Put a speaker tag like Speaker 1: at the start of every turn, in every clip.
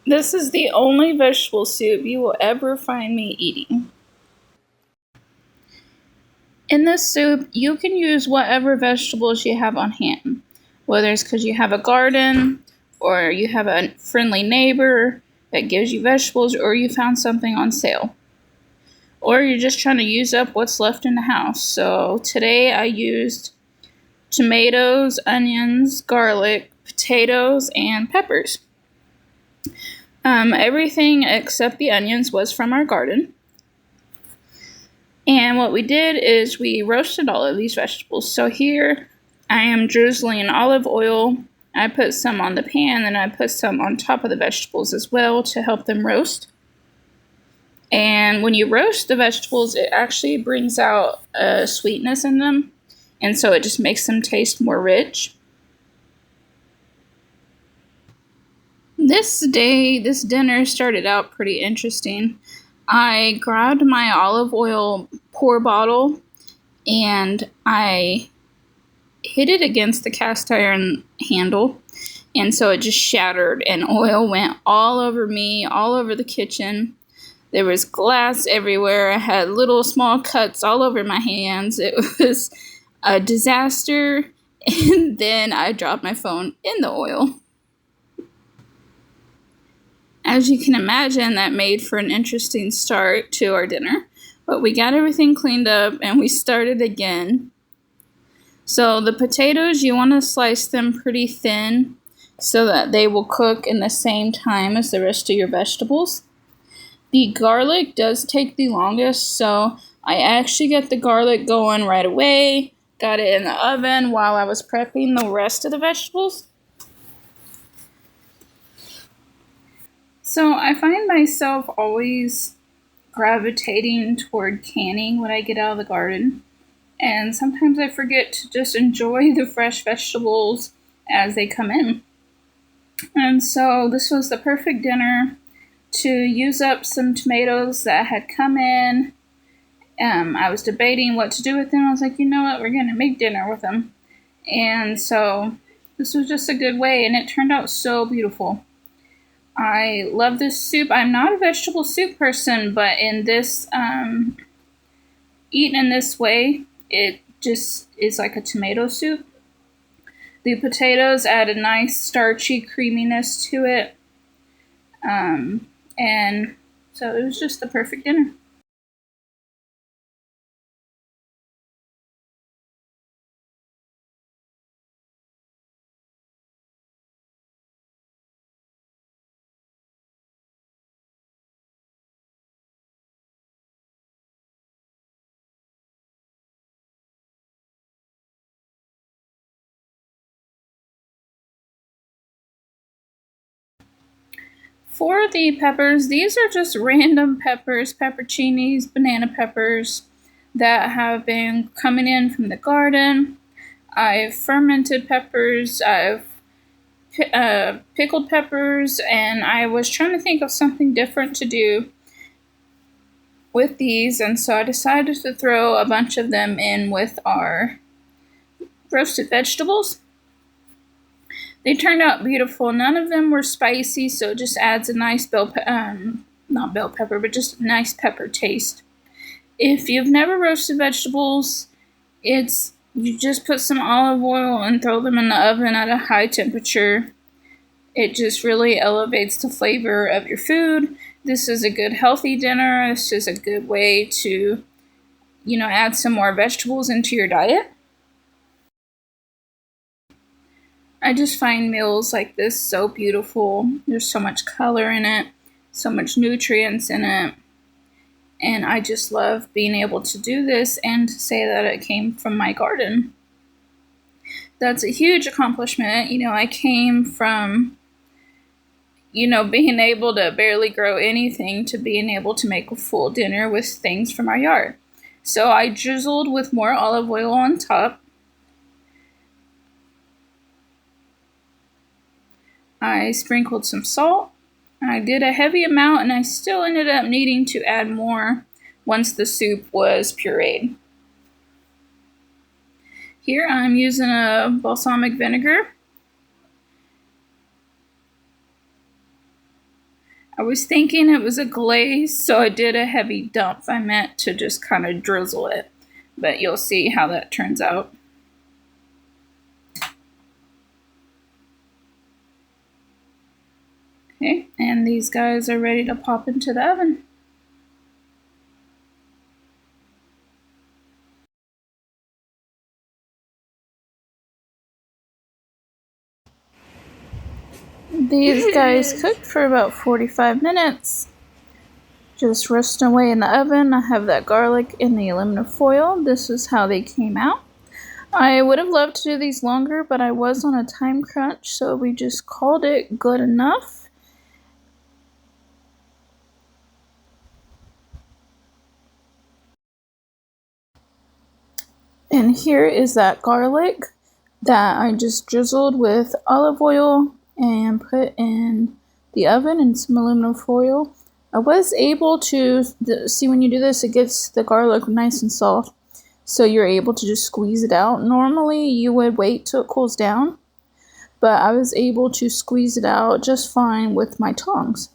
Speaker 1: This is the only vegetable soup you will ever find me eating. In this soup, you can use whatever vegetables you have on hand, whether it's because you have a garden, or you have a friendly neighbor that gives you vegetables, or you found something on sale, or you're just trying to use up what's left in the house. So today I used tomatoes, onions, garlic, potatoes, and peppers. Everything except the onions was from our garden. And what we did is we roasted all of these vegetables. So here I am drizzling olive oil. I put some on the pan and I put some on top of the vegetables as well to help them roast. And when you roast the vegetables, it actually brings out a sweetness in them. And so it just makes them taste more rich. This dinner started out pretty interesting. I grabbed my olive oil pour bottle and I hit it against the cast iron handle, and so it just shattered and oil went all over me, all over the kitchen. There was glass everywhere. I had little small cuts all over my hands. It was a disaster, and then I dropped my phone in the oil. As you can imagine, that made for an interesting start to our dinner, but we got everything cleaned up and we started again. So the potatoes, you want to slice them pretty thin so that they will cook in the same time as the rest of your vegetables. The garlic does take the longest, so I actually got the garlic going right away, got it in the oven while I was prepping the rest of the vegetables. So I find myself always gravitating toward canning when I get out of the garden. And sometimes I forget to just enjoy the fresh vegetables as they come in. And so this was the perfect dinner to use up some tomatoes that had come in. I was debating what to do with them. I was like, you know what, we're going to make dinner with them. And so this was just a good way, and it turned out so beautiful. I love this soup. I'm not a vegetable soup person, but in this, eaten in this way, it just is like a tomato soup. The potatoes add a nice starchy creaminess to it. And so it was just the perfect dinner. For the peppers, these are just random peppers, pepperoncinis, banana peppers that have been coming in from the garden. I've fermented peppers, I've pickled peppers, and I was trying to think of something different to do with these, and so I decided to throw a bunch of them in with our roasted vegetables. They turned out beautiful. None of them were spicy, so it just adds a nice not bell pepper, but just a nice pepper taste. If you've never roasted vegetables, you just put some olive oil and throw them in the oven at a high temperature. It just really elevates the flavor of your food. This is a good healthy dinner. This is a good way to, add some more vegetables into your diet. I just find meals like this so beautiful. There's so much color in it, so much nutrients in it. And I just love being able to do this and to say that it came from my garden. That's a huge accomplishment. I came from, being able to barely grow anything to being able to make a full dinner with things from our yard. So I drizzled with more olive oil on top. I sprinkled some salt. I did a heavy amount, and I still ended up needing to add more once the soup was pureed. Here I'm using a balsamic vinegar. I was thinking it was a glaze, so I did a heavy dump. I meant to just kind of drizzle it, but you'll see how that turns out. Okay, and these guys are ready to pop into the oven. These guys cooked for about 45 minutes. Just roasting away in the oven. I have that garlic in the aluminum foil. This is how they came out. I would have loved to do these longer, but I was on a time crunch, so we just called it good enough. And here is that garlic that I just drizzled with olive oil and put in the oven in some aluminum foil. I was able to see when you do this, it gets the garlic nice and soft, so you're able to just squeeze it out. Normally you would wait till it cools down, but I was able to squeeze it out just fine with my tongs.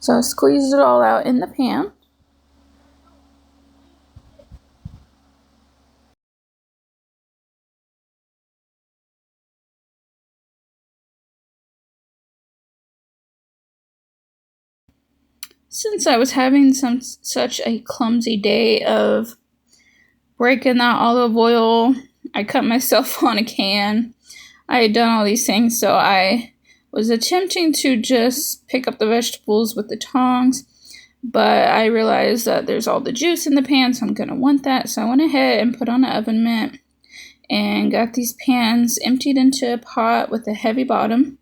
Speaker 1: So I squeezed it all out in the pan. Since I was having such a clumsy day of breaking that olive oil, I cut myself on a can. I had done all these things, so I was attempting to just pick up the vegetables with the tongs, but I realized that there's all the juice in the pan, so I'm going to want that. So I went ahead and put on the oven mitt and got these pans emptied into a pot with a heavy bottom.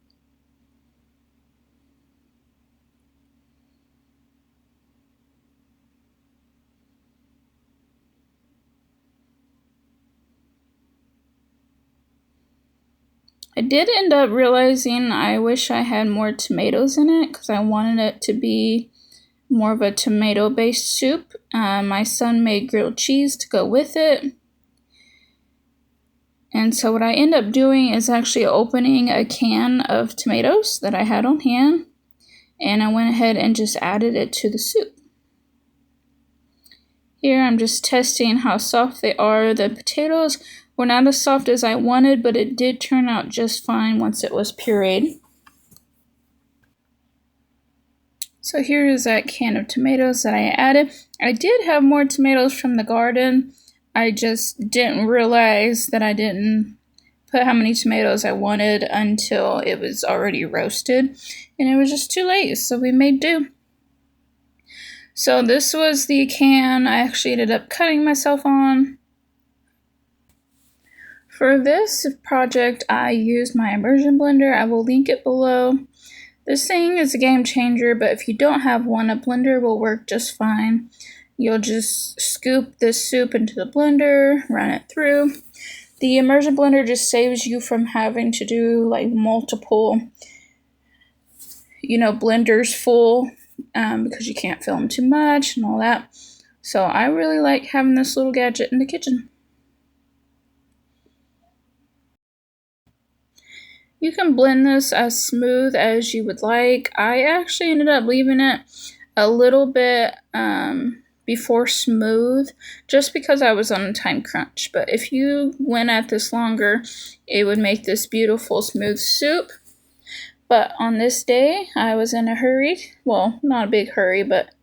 Speaker 1: I did end up realizing I wish I had more tomatoes in it because I wanted it to be more of a tomato-based soup. My son made grilled cheese to go with it. And so what I end up doing is actually opening a can of tomatoes that I had on hand, and I went ahead and just added it to the soup. Here I'm just testing how soft they are. The potatoes were not as soft as I wanted, but it did turn out just fine once it was pureed. So here is that can of tomatoes that I added. I did have more tomatoes from the garden. I just didn't realize that I didn't put how many tomatoes I wanted until it was already roasted, and it was just too late, so we made do. So this was the can I actually ended up cutting myself on. For this project, I used my immersion blender. I will link it below. This thing is a game changer, but if you don't have one, a blender will work just fine. You'll just scoop this soup into the blender, run it through. The immersion blender just saves you from having to do like multiple, blenders full because you can't fill them too much and all that. So I really like having this little gadget in the kitchen. You can blend this as smooth as you would like. I actually ended up leaving it a little bit before smooth just because I was on a time crunch. But if you went at this longer, it would make this beautiful smooth soup. But on this day, I was in a hurry. Well, not a big hurry, but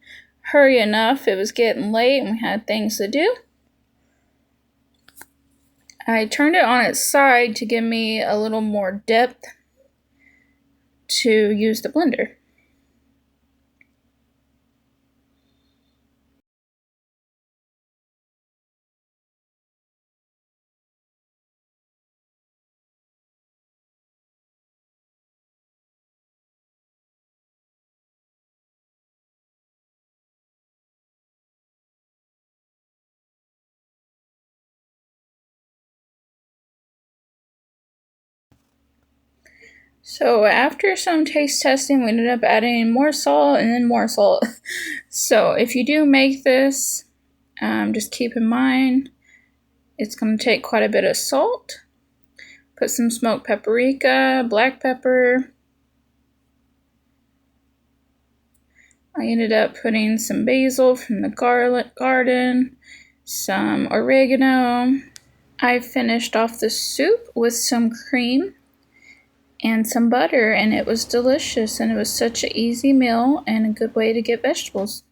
Speaker 1: hurry enough. It was getting late and we had things to do. I turned it on its side to give me a little more depth to use the blender. So after some taste testing, we ended up adding more salt and then more salt. So if you do make this, just keep in mind it's going to take quite a bit of salt. Put some smoked paprika, black pepper, I ended up putting some basil from the garden, some oregano. I finished off the soup with some cream and some butter, and it was delicious, and it was such an easy meal and a good way to get vegetables.